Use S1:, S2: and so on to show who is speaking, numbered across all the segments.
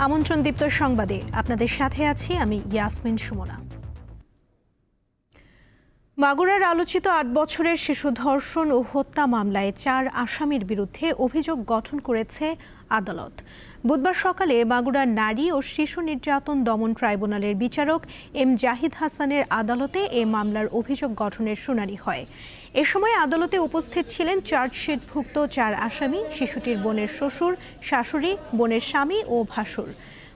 S1: আমন্ত্রণ দীপ্ত সংবাদে আপনাদের সাথে আছি আমি ইয়াসমিন সুমনা। মাগুরার আলোচিত ৮ বছরের শিশু ধর্ষণ ও হত্যা মামলায় ৪ আসামির বিরুদ্ধে অভিযোগ গঠন করেছে আদালত। বুধবার সকালে মাগুরার নারী ও শিশু নির্যাতন দমন ট্রাইব্যুনালের বিচারক এম জাহিদ হাসানের আদালতে এ মামলার অভিযোগ গঠনের শুনানি হয়। এ সময় আদালতে উপস্থিত ছিলেন চার্জশিটভুক্ত ৪ আসামি, শিশুটির বোনের শ্বশুর, শাশুড়ি, বোনের স্বামী ও ভাসুর।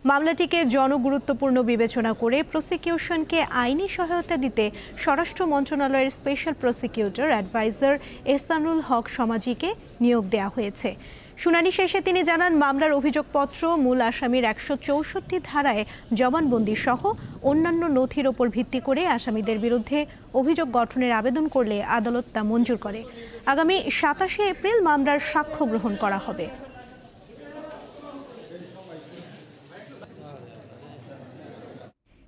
S1: মামলাটিকে জনগুরুত্বপূর্ণ বিবেচনা করে প্রসিকিউশনকে আইনি সহায়তা দিতে স্বরাষ্ট্র মন্ত্রণালয়ের স্পেশাল প্রসিকিউটর অ্যাডভাইজার এহসানুল হক সমাজিকে নিয়োগ দেওয়া হয়েছে। শুনানি শেষে তিনি জানান, মামলার অভিযোগপত্র মূল আসামির ১৬৪ ধারায় জবানবন্দি সহ অন্যান্য নথির ওপর ভিত্তি করে আসামিদের বিরুদ্ধে অভিযোগ গঠনের আবেদন করলে আদালত তা মঞ্জুর করে। আগামী ২৭ এপ্রিল মামলার সাক্ষ্য গ্রহণ করা হবে।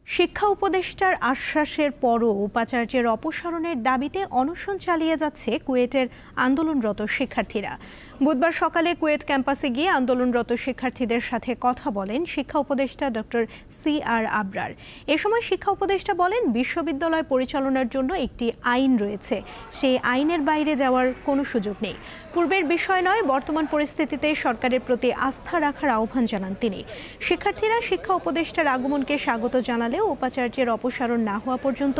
S1: শিক্ষা উপদেষ্টার আশ্বাসের পরও উপাচার্যের অপসারণের দাবিতে অনশন চালিয়ে যাচ্ছে কুয়েটের আন্দোলনরত শিক্ষার্থীরা। বুধবার সকালে কুয়েট ক্যাম্পাসে গিয়ে আন্দোলনরত শিক্ষার্থীদের সাথে কথা বলেন শিক্ষা উপদেষ্টা ডক্টর CR আবরার। এ সময় শিক্ষা উপদেষ্টা বলেন, বিশ্ববিদ্যালয় পরিচালনার জন্য একটি আইন রয়েছে, সেই আইনের বাইরে যাওয়ার কোনো সুযোগ নেই। পূর্বের বিষয় নয়, বর্তমান পরিস্থিতিতে সরকারের প্রতি আস্থা রাখার আহ্বান জানান তিনি। শিক্ষার্থীরা শিক্ষা উপদেষ্টার আগমনকে স্বাগত জানালেও উপাচার্যের অপসারণ না হওয়া পর্যন্ত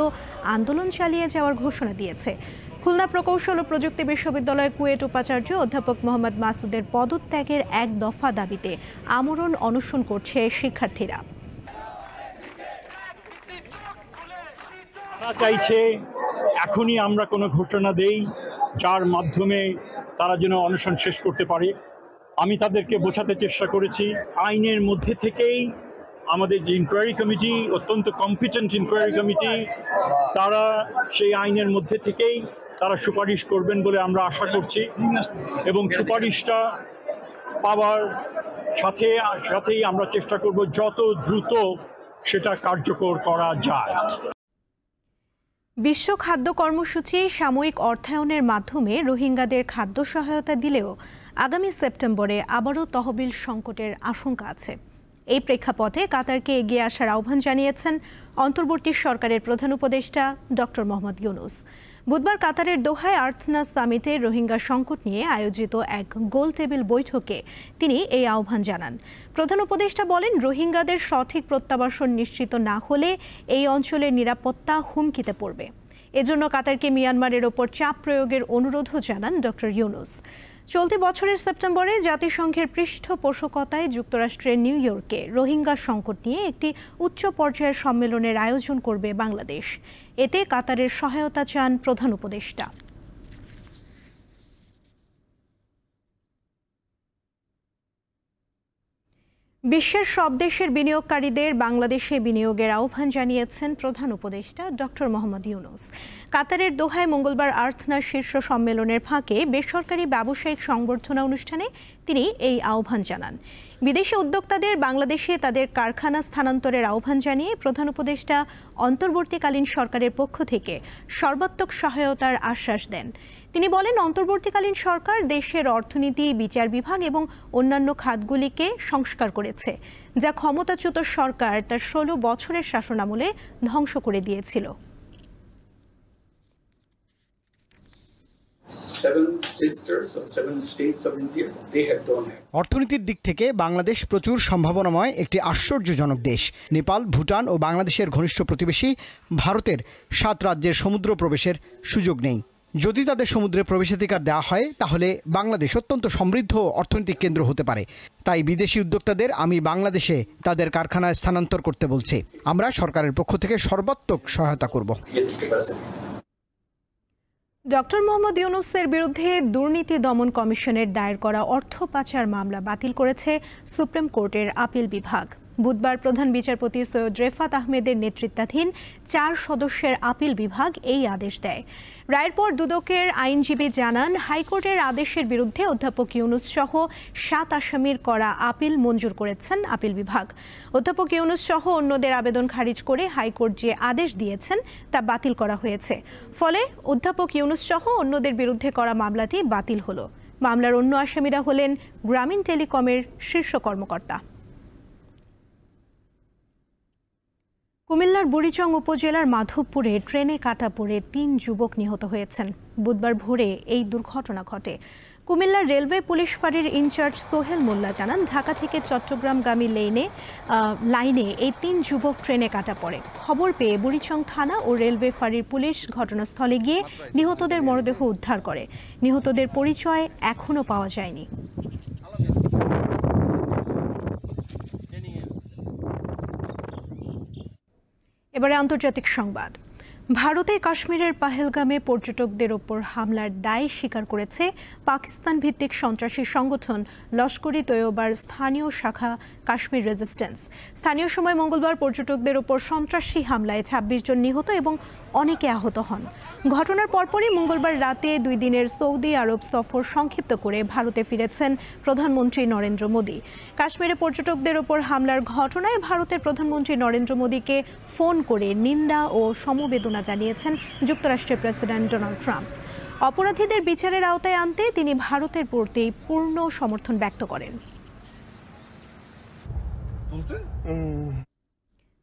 S1: আন্দোলন চালিয়ে যাওয়ার ঘোষণা দিয়েছে। খুলনা প্রকৌশল ও প্রযুক্তি বিশ্ববিদ্যালয় কুয়েট উপাচার্য অধ্যাপক মোহাম্মদ মাসুদের পদত্যাগের ১ দফা দাবিতে আমরণ অনশন করছে শিক্ষার্থীরা।
S2: তারা চাইছে এখনই আমরা কোনো ঘোষণা দেই যার মাধ্যমে তারা যেন অনশন শেষ করতে পারে। আমি তাদেরকে বোঝাতে চেষ্টা করেছি, আইনের মধ্যে থেকেই আমাদের যে ইনকোয়ারি কমিটি, অত্যন্ত কম্পিটেন্ট ইনকোয়ারি কমিটি, তারা সেই আইনের মধ্যে থেকেই তারা সুপারিশ করবেন বলে আমরা আশা করছি এবং সুপারিশটা পাওয়ার সাথেই আমরা চেষ্টা করব যত দ্রুত সেটা কার্যকর করা যায়।
S1: বিশ্ব খাদ্য কর্মসূচি সাময়িক অর্থায়নের মাধ্যমে রোহিঙ্গাদের খাদ্য সহায়তা দিলেও আগামী সেপ্টেম্বরে আবারও তহবিল সংকটের আশঙ্কা আছে। এই প্রেক্ষাপটে কাতারকে এগিয়ে আসার আহ্বান জানিয়েছেন অন্তর্বর্তী সরকারের প্রধান উপদেষ্টা ডক্টর মোহাম্মদ ইউনুস। বুধবার কাতারের দোহায় আর্থনা সামিটে রোহিঙ্গা সংকট নিয়ে আয়োজিত এক গোল টেবিল বৈঠকে তিনি এই আহ্বান জানান। প্রধান উপদেষ্টা বলেন, রোহিঙ্গাদের সঠিক প্রত্যাবাসন নিশ্চিত না হলে এই অঞ্চলের নিরাপত্তা হুমকিতে পড়বে। এজন্য কাতারকে মিয়ানমারের ওপর চাপ প্রয়োগের অনুরোধও জানান ডক্টর ইউনুস। চলতি বছরের সেপ্টেম্বরে জাতিসংঘের পৃষ্ঠপোষকতায় যুক্তরাষ্ট্রের নিউ ইয়র্কে রোহিঙ্গা সংকট নিয়ে একটি উচ্চ পর্যায়ের সম্মেলনের আয়োজন করবে বাংলাদেশ। এতে কাতারের সহায়তা চান প্রধান উপদেষ্টা। বিশ্বের সব দেশের বিনিয়োগকারীদের বাংলাদেশে বিনিয়োগের আহ্বান জানিয়েছেন প্রধান উপদেষ্টা ডক্টর মোহাম্মদ ইউনুস। কাতারের দোহায় মঙ্গলবার আর্থনা শীর্ষ সম্মেলনের ফাঁকে বেসরকারি ব্যবসায়িক সংবর্ধনা অনুষ্ঠানে তিনি এই আহ্বান জানান। বিদেশি উদ্যোক্তাদের বাংলাদেশে তাদের কারখানা স্থানান্তরের আহ্বান জানিয়ে প্রধান উপদেষ্টা অন্তর্বর্তীকালীন সরকারের পক্ষ থেকে সর্বাত্মক সহায়তার আশ্বাস দেন। তিনি বলেন, অন্তর্বর্তীকালীন সরকার দেশের অর্থনীতি, বিচার বিভাগ এবং অন্যান্য খাতগুলিকে সংস্কার করেছে, যা ক্ষমতাচ্যুত সরকার তার ১৬ বছরের শাসনামলে ধ্বংস করে দিয়েছিল।
S3: অর্থনীতির দিক থেকে বাংলাদেশ প্রচুর সম্ভাবনাময় একটি আশ্চর্যজনক দেশ। নেপাল, ভুটান ও বাংলাদেশের ঘনিষ্ঠ প্রতিবেশী ভারতের ৭ রাজ্যের সমুদ্র প্রবেশের সুযোগ নেই। যদি তাদের সমুদ্রে প্রবেশাধিকার দেওয়া হয় তাহলে বাংলাদেশ অত্যন্ত সমৃদ্ধ অর্থনৈতিক কেন্দ্র হতে পারে। তাই বিদেশি উদ্যোক্তাদের আমি বাংলাদেশে তাদের কারখানায় স্থানান্তর করতে বলছি। আমরা সরকারের পক্ষ থেকে সর্বাত্মক সহায়তা করব।
S1: ডক্টর মোহাম্মদ ইউনুসের বিরুদ্ধে দুর্নীতি দমন কমিশনের দায়ের করা অর্থ পাচার মামলা বাতিল করেছে সুপ্রিম কোর্টের আপিল বিভাগ। বুধবার প্রধান বিচারপতি সৈয়দ রেফাত আহমেদের নেতৃত্বাধীন ৪ সদস্যের আপিল বিভাগ এই আদেশ দেয়। রায়ের পর দুদকের আইনজীবী জানান, হাইকোর্টের আদেশের বিরুদ্ধে অধ্যাপক ইউনুস সহ ৭ আসামির করা আপিল মঞ্জুর করেছেন আপিল বিভাগ। অধ্যাপক ইউনুস সহ অন্যদের আবেদন খারিজ করে হাইকোর্ট যে আদেশ দিয়েছেন তা বাতিল করা হয়েছে। ফলে অধ্যাপক ইউনুস সহ অন্যদের বিরুদ্ধে করা মামলাটি বাতিল হলো। মামলার অন্য আসামিরা হলেন গ্রামীণ টেলিকমের শীর্ষ কর্মকর্তা। কুমিল্লার বুড়িচং উপজেলার মাধবপুরে ট্রেনে কাটা পড়ে 3 যুবক নিহত হয়েছেন। বুধবার ভোরে এই দুর্ঘটনা ঘটে। কুমিল্লার রেলওয়ে পুলিশ ফাঁড়ির ইনচার্জ সোহেল মোল্লা জানান, ঢাকা থেকে চট্টগ্রামগামী লাইনে এই 3 যুবক ট্রেনে কাটা পড়ে। খবর পেয়ে বুড়িচং থানা ও রেলওয়ে ফাঁড়ির পুলিশ ঘটনাস্থলে গিয়ে নিহতদের মরদেহ উদ্ধার করে। নিহতদের পরিচয় এখনও পাওয়া যায়নি। এবারে আন্তর্জাতিক সংবাদ। ভারতে কাশ্মীরের পাহেলগামে পর্যটকদের ওপর হামলার দায় স্বীকার করেছে পাকিস্তান ভিত্তিক সন্ত্রাসী সংগঠন লস্কর-ই তৈয়বার স্থানীয় শাখা কাশ্মীর রেজিস্ট্যান্স। স্থানীয় সময় মঙ্গলবার পর্যটকদের ওপর সন্ত্রাসী হামলায় 26 জন নিহত এবং অনেকে আহত হন। ঘটনার পরপরই মঙ্গলবার রাতে 2 দিনের সৌদি আরব সফর সংক্ষিপ্ত করে ভারতে ফিরেছেন প্রধানমন্ত্রী নরেন্দ্র মোদী। কাশ্মীরে পর্যটকদের ওপর হামলার ঘটনায় ভারতের প্রধানমন্ত্রী নরেন্দ্র মোদীকে ফোন করে নিন্দা ও সমবেদনা জানিয়েছেন যুক্তরাষ্ট্রের প্রেসিডেন্ট ডোনাল্ড ট্রাম্প। অপরাধীদের বিচারের আওতায় আনতে তিনি ভারতের প্রতি পূর্ণ সমর্থন ব্যক্ত করেন।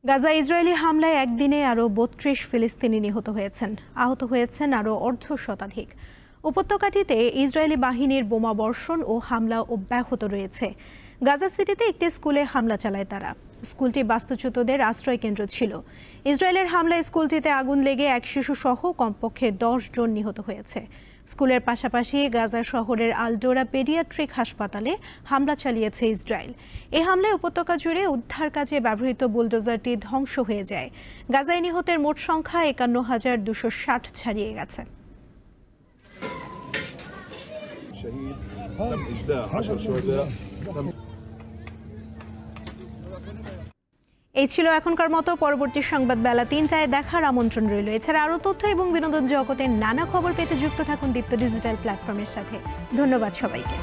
S1: গাজা ইসরায়েলি হামলায় একদিনে আরও 32 ফিলিস্তিনি নিহত হয়েছেন। আহত হয়েছেন আরও অর্ধ শতাধিক। উপত্যকাটিতে ইসরায়েলি বাহিনীর বোমা বর্ষণ ও হামলা অব্যাহত রয়েছে। গাজা সিটিতে একটি স্কুলে হামলা চালায় তারা। স্কুলটি বাস্তুচ্যুতদের আশ্রয় কেন্দ্র ছিল। ইসরায়েলের হামলায় স্কুলটিতে আগুন লেগে এক শিশুসহ কমপক্ষে 10 জন নিহত হয়েছে। স্কুলের পাশাপাশি গাজা শহরের আলডোরা পেডিয়াট্রিক হাসপাতালে হামলা চালিয়েছে ইসরায়েল। এই হামলায় উপত্যকা জুড়ে উদ্ধার কাজে ব্যবহৃত বুলডোজারটি ধ্বংস হয়ে যায়। গাজায় নিহতের মোট সংখ্যা 51,260 ছাড়িয়ে গেছে। এই ছিল এখনকার মতো। পরবর্তী সংবাদ বেলা 3টায় দেখার আমন্ত্রণ রইল। এছাড়া আরও তথ্য এবং বিনোদন জগতের নানা খবর পেতে যুক্ত থাকুন দীপ্ত ডিজিটাল প্ল্যাটফর্মের সাথে। ধন্যবাদ সবাইকে।